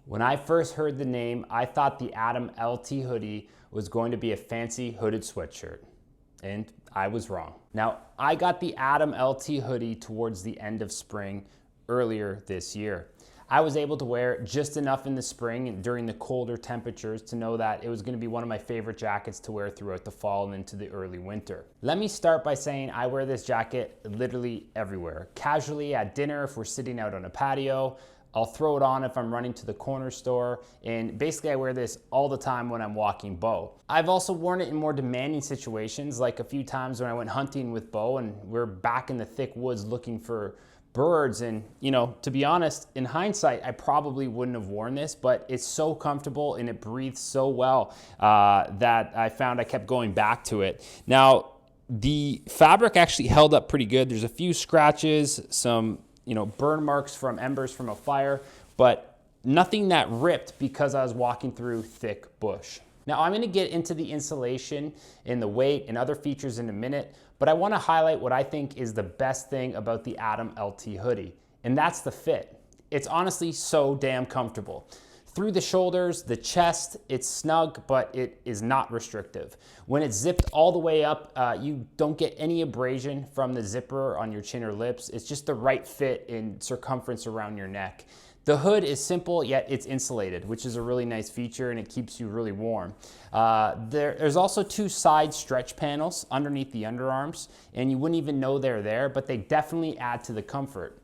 When I first heard the name, I thought the Atom LT hoodie was going to be a fancy hooded sweatshirt, and I was wrong. Now, I got the Atom LT hoodie towards the end of spring earlier this year. I was able to wear it just enough in the spring and during the colder temperatures to know that it was going to be one of my favorite jackets to wear throughout the fall and into the early winter. Let me start by saying I wear this jacket literally everywhere. Casually at dinner if we're sitting out on a patio, I'll throw it on if I'm running to the corner store, and basically I wear this all the time when I'm walking bow. I've also worn it in more demanding situations, like a few times when I went hunting with Bo and we're back in the thick woods looking for birds, and to be honest, in hindsight, I probably wouldn't have worn this, but it's so comfortable and it breathes so well that I found I kept going back to it. Now, the fabric actually held up pretty good. There's a few scratches, some burn marks from embers from a fire, but nothing that ripped because I was walking through thick bush. Now I'm gonna get into the insulation and the weight and other features in a minute, but I wanna highlight what I think is the best thing about the Atom LT hoodie, and that's the fit. It's honestly so damn comfortable. Through the shoulders, the chest, it's snug, but it is not restrictive. When it's zipped all the way up, you don't get any abrasion from the zipper on your chin or lips. It's just the right fit in circumference around your neck. The hood is simple, yet it's insulated, which is a really nice feature, and it keeps you really warm. There's also two side stretch panels underneath the underarms, and you wouldn't even know they're there, but they definitely add to the comfort.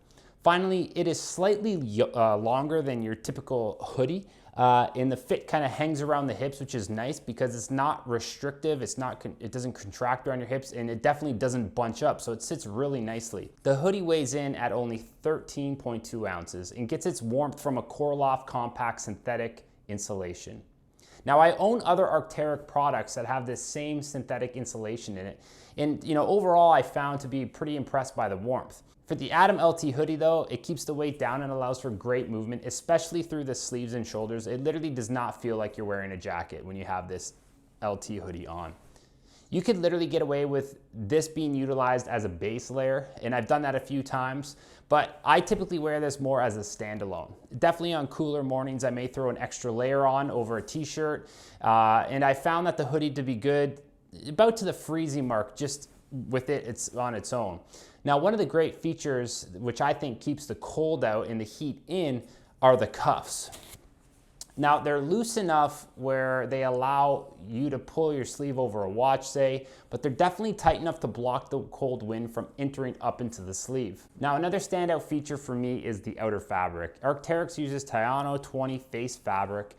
Finally, it is slightly longer than your typical hoodie, and the fit kind of hangs around the hips, which is nice because it's not restrictive, it doesn't contract around your hips, and it definitely doesn't bunch up, so it sits really nicely. The hoodie weighs in at only 13.2 ounces and gets its warmth from a Corloft compact synthetic insulation. Now, I own other Arc'teryx products that have this same synthetic insulation in it, and overall I found to be pretty impressed by the warmth. For the Atom LT hoodie though, it keeps the weight down and allows for great movement, especially through the sleeves and shoulders. It literally does not feel like you're wearing a jacket when you have this LT hoodie on. You could literally get away with this being utilized as a base layer, and I've done that a few times, but I typically wear this more as a standalone. Definitely on cooler mornings, I may throw an extra layer on over a t-shirt, and I found that the hoodie to be good about to the freezing mark, just with it's on its own. Now, one of the great features, which I think keeps the cold out and the heat in, are the cuffs. Now, they're loose enough where they allow you to pull your sleeve over a watch, say, but they're definitely tight enough to block the cold wind from entering up into the sleeve. Now, another standout feature for me is the outer fabric. Arc'teryx uses Tayano 20 face fabric.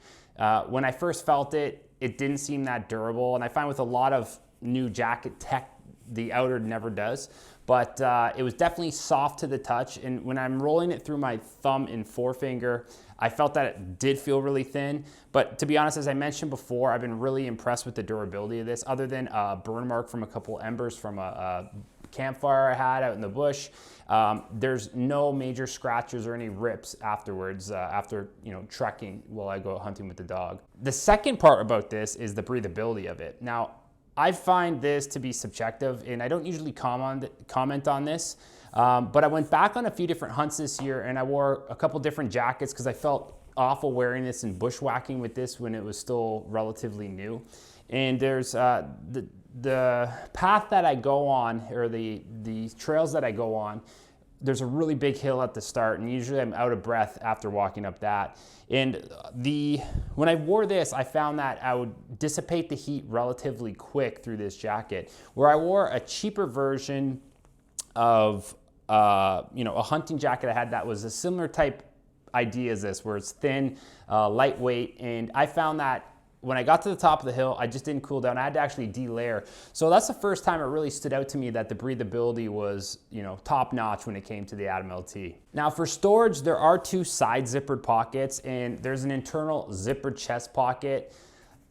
When I first felt it, it didn't seem that durable, and I find with a lot of new jacket tech, the outer never does, but it was definitely soft to the touch, and when I'm rolling it through my thumb and forefinger, I felt that it did feel really thin, but to be honest, as I mentioned before, I've been really impressed with the durability of this, other than a burn mark from a couple embers from a campfire I had out in the bush. There's no major scratches or any rips afterwards, after trekking while I go hunting with the dog. The second part about this is the breathability of it. Now, I find this to be subjective, and I don't usually comment on this, but I went back on a few different hunts this year, and I wore a couple different jackets because I felt awful wearing this and bushwhacking with this when it was still relatively new. And there's the path that I go on, or the trails that I go on, there's a really big hill at the start, and usually I'm out of breath after walking up that. And when I wore this, I found that I would dissipate the heat relatively quick through this jacket, where I wore a cheaper version of a hunting jacket I had that was a similar type idea as this, where it's thin, lightweight, and I found that when I got to the top of the hill, I just didn't cool down. I had to actually de-layer. So that's the first time it really stood out to me that the breathability was, top notch when it came to the Atom LT. Now for storage, there are two side zippered pockets, and there's an internal zippered chest pocket.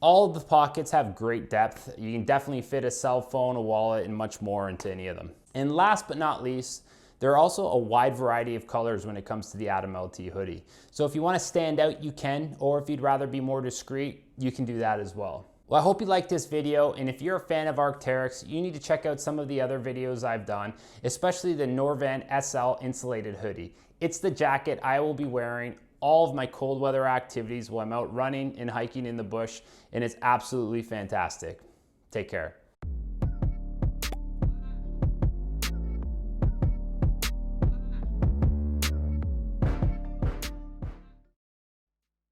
All of the pockets have great depth. You can definitely fit a cell phone, a wallet, and much more into any of them. And last but not least, there are also a wide variety of colors when it comes to the Atom LT hoodie. So if you want to stand out, you can, or if you'd rather be more discreet, you can do that as well. Well, I hope you liked this video, and if you're a fan of Arc'teryx, you need to check out some of the other videos I've done, especially the Norvan SL insulated hoodie. It's the jacket I will be wearing all of my cold weather activities while I'm out running and hiking in the bush, and it's absolutely fantastic. Take care.